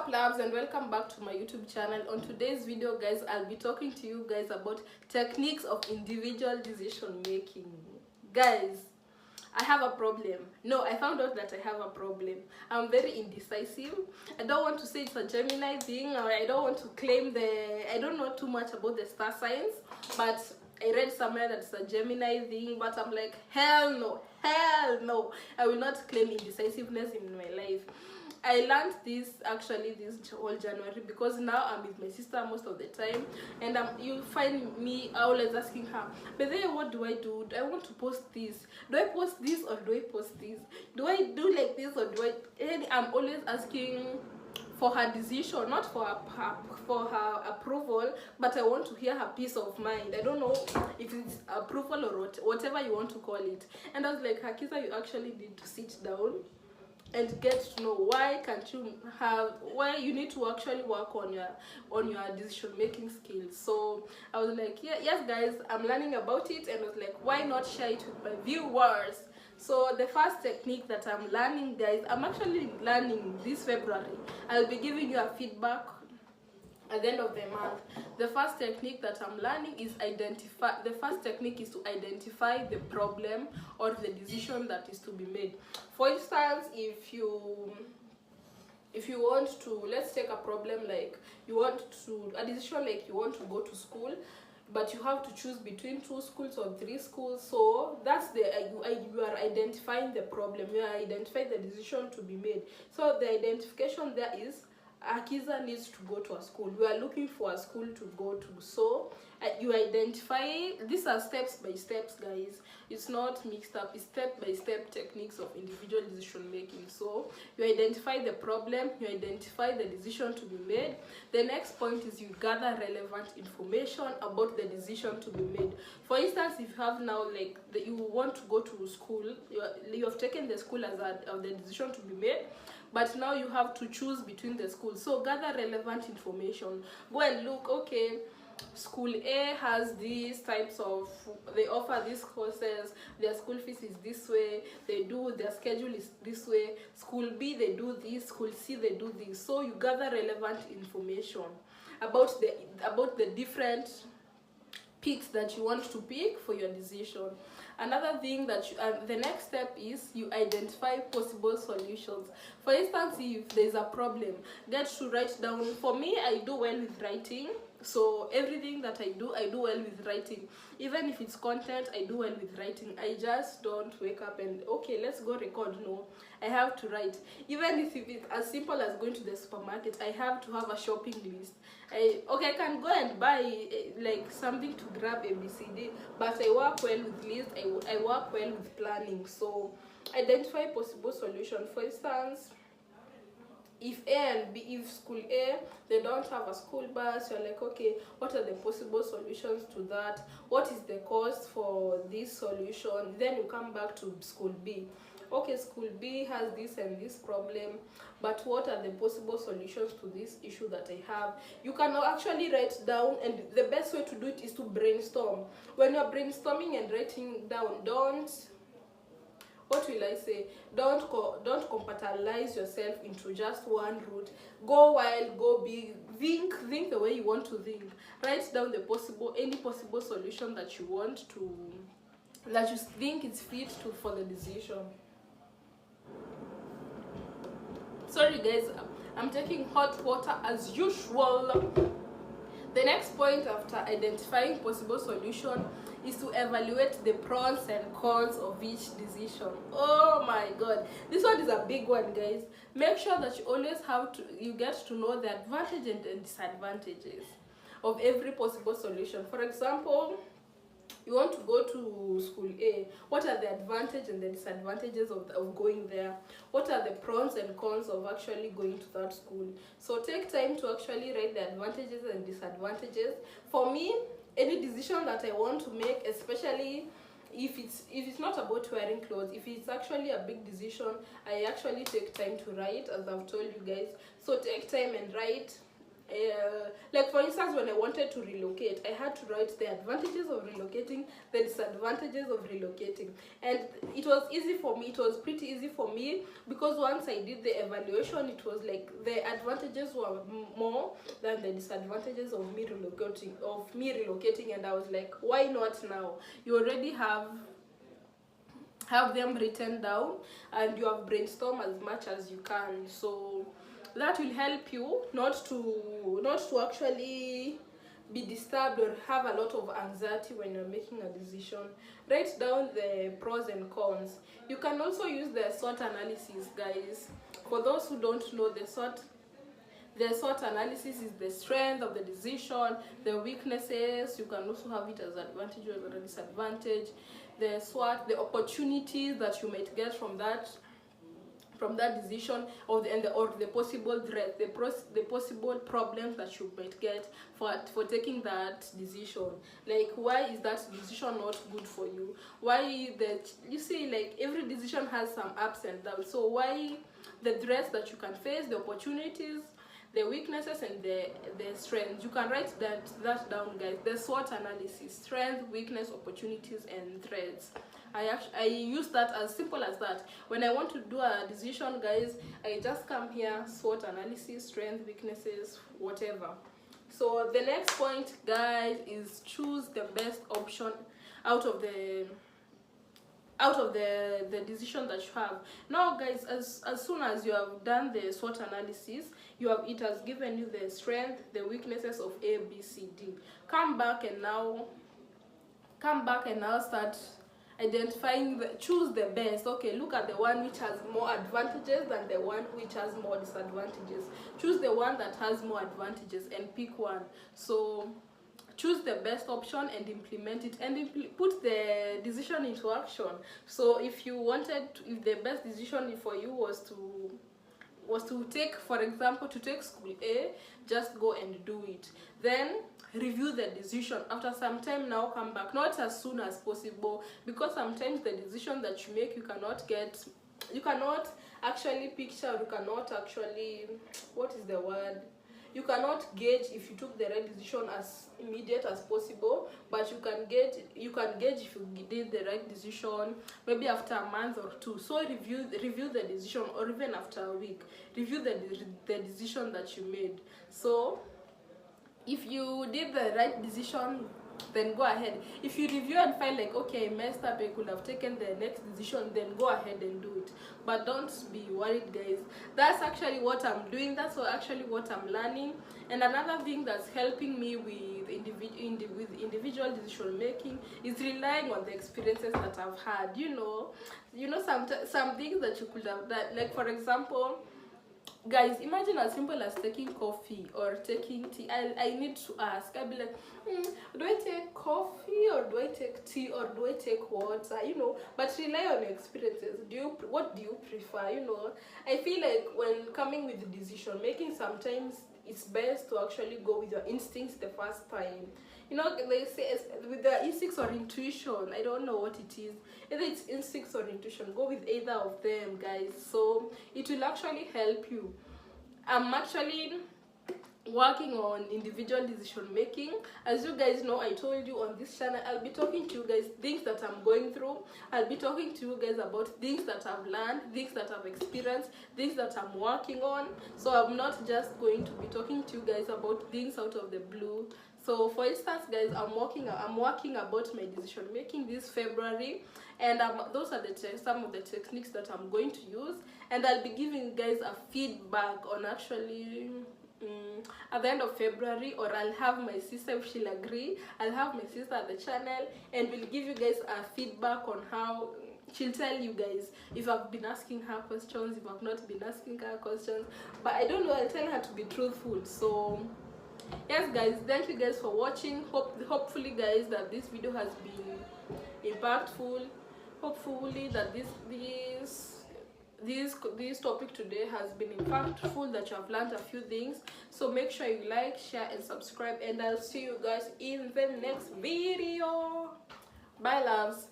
Loves, and welcome back to my YouTube channel. On today's video, guys, I'll be talking to you guys about techniques of individual decision making. Guys, I have a problem. No, I found out that I have a problem. I'm very indecisive. I don't want to say it's a Gemini thing, or I don't want to claim I don't know too much about the star signs, but I read somewhere that it's a Gemini thing, but I'm like, hell no, I will not claim indecisiveness in my life. I learned this actually this whole January, because now I'm with my sister most of the time, and you find me always asking her, but then what do? Do I want to post this? Do I post this or do I post this? Do I do like this or do I? And I'm always asking for her decision, not for her approval, but I want to hear her peace of mind. I don't know if it's approval or whatever you want to call it. And I was like, Hakiza, you actually need to sit down and get to know why you need to actually work on your decision making skills. So I was like, yes guys, I'm learning about it, and I was like, why not share it with my viewers? So the first technique that I'm learning, guys, I'm actually learning this February. I'll be giving you a feedback at the end of the month. The first technique that I'm learning is to identify the problem or the decision that is to be made. For instance, if you want to, let's take a problem like a decision like you want to go to school, but you have to choose between 2 schools or 3 schools. So that's you are identifying the problem, you are identifying the decision to be made. So the identification there is, Akiza needs to go to a school. We are looking for a school to go to. So you identify. These are steps by steps, guys. It's not mixed up. It's step by step techniques of individual decision making. So you identify the problem, you identify the decision to be made. The next point is you gather relevant information about the decision to be made. For instance, if you have now you want to go to school, you have taken the school as the decision to be made, but now you have to choose between the schools. So gather relevant information. Go and look, okay, school A has these types of, they offer these courses, their school fees is this way, their schedule is this way. School B, they do this, school C, they do this. So you gather relevant information about the different picks that you want to pick for your decision. Another thing that the next step is you identify possible solutions. For instance, if there's a problem, get to write down. For me, I do well with writing, so everything that I do well with writing. Even if it's content, I do well with writing. I just don't wake up and, okay, let's go record. No, I have to write. Even if it's as simple as going to the supermarket, I have to have a shopping list. I can go and buy something to grab ABCD, but I work well with lists. I work well with planning. So identify possible solution. For instance, if school A, they don't have a school bus, you're like, okay, what are the possible solutions to that? What is the cost for this solution? Then you come back to school B. Okay, school B has this and this problem, but what are the possible solutions to this issue that I have? You can actually write down, and the best way to do it is to brainstorm. When you're brainstorming and writing down, don't compartmentalize yourself into just one route. Go wild, go big, think the way you want to think. Write down any possible solution that you think is fit for the decision. Sorry guys, I'm taking hot water as usual. The next point after identifying possible solution is to evaluate the pros and cons of each decision. Oh my god, this one is a big one, guys. Make sure that you always you get to know the advantages and disadvantages of every possible solution. For example, you want to go to school A. What are the advantages and the disadvantages of going there? What are the pros and cons of actually going to that school? So take time to actually write the advantages and disadvantages. For me, any decision that I want to make, especially if it's not about wearing clothes, if it's actually a big decision, I actually take time to write, as I've told you guys. So take time and write like for instance, when I wanted to relocate, I had to write the advantages of relocating, the disadvantages of relocating, and it was easy for me. It was pretty easy for me because once I did the evaluation, it was like the advantages were more than the disadvantages of me relocating, and I was like, why not now? You already have them written down, and you have brainstormed as much as you can, so that will help you not to actually be disturbed or have a lot of anxiety when you're making a decision. Write down the pros and cons. You can also use the SWOT analysis, guys. For those who don't know, the SWOT analysis is the strength of the decision, the weaknesses. You can also have it as advantage or a disadvantage. The SWOT, the opportunities that you might get from that decision, or the possible threat, the possible problems that you might get for taking that decision. Like, why is that decision not good for you? Why you see, like, every decision has some ups and downs. So why the threats that you can face, the opportunities, the weaknesses, and the strengths. You can write that down, guys. The SWOT analysis: strength, weakness, opportunities, and threats. I use that as simple as that. When I want to do a decision, guys, I just come here, SWOT analysis, strength, weaknesses, whatever. So the next point, guys, is choose the best option out of the decision that you have. Now, guys, as soon as you have done the SWOT analysis, it has given you the strength, the weaknesses of A, B, C, D. Come back and now start identifying choose the best. Okay, look at the one which has more advantages than the one which has more disadvantages. Choose the one that has more advantages and pick one. So choose the best option and implement it, and put the decision into action. So if the best decision for you was to take, for example, to take school A, just go and do it. Then review the decision after some time. Now come back, not as soon as possible, because sometimes the decision that you make, you cannot actually picture, you cannot actually, what is the word, you cannot gauge if you took the right decision as immediate as possible, but you can gauge if you did the right decision maybe after a month or two. So review the decision, or even after a week, review the decision that you made. So if you did the right decision, then go ahead. If you review and find like, okay, I messed up, I could have taken the next decision, then go ahead and do it. But don't be worried, guys. That's actually what I'm doing. That's actually what I'm learning. And another thing that's helping me with individual decision making is relying on the experiences that I've had. You know, some things that you could have done. Like, for example, guys, imagine as simple as taking coffee or taking tea. I need to ask. I'll be like, do I take coffee, or do I take tea, or do I take water? But rely on your experiences. What do you prefer? I feel like when coming with the decision making, sometimes it's best to actually go with your instincts the first time. They say with the instincts or intuition, I don't know what it is. Either it's instincts or intuition, go with either of them, guys. So it will actually help you. I'm actually working on individual decision making. As you guys know, I told you on this channel, I'll be talking to you guys things that I'm going through. I'll be talking to you guys about things that I've learned, things that I've experienced, things that I'm working on. So I'm not just going to be talking to you guys about things out of the blue. So for instance, guys, I'm working about my decision making this February, and those are some of the techniques that I'm going to use, and I'll be giving guys a feedback on actually at the end of February, or I'll have my sister, if she'll agree, I'll have my sister at the channel, and we'll give you guys a feedback on how she'll tell you guys if I've been asking her questions, if I've not been asking her questions. But I don't know, I'll tell her to be truthful. So yes, guys, thank you guys for watching. Hopefully, guys, that this video has been impactful. Hopefully that this topic today has been impactful, that you have learned a few things. So make sure you like, share, and subscribe, and I'll see you guys in the next video. Bye, loves.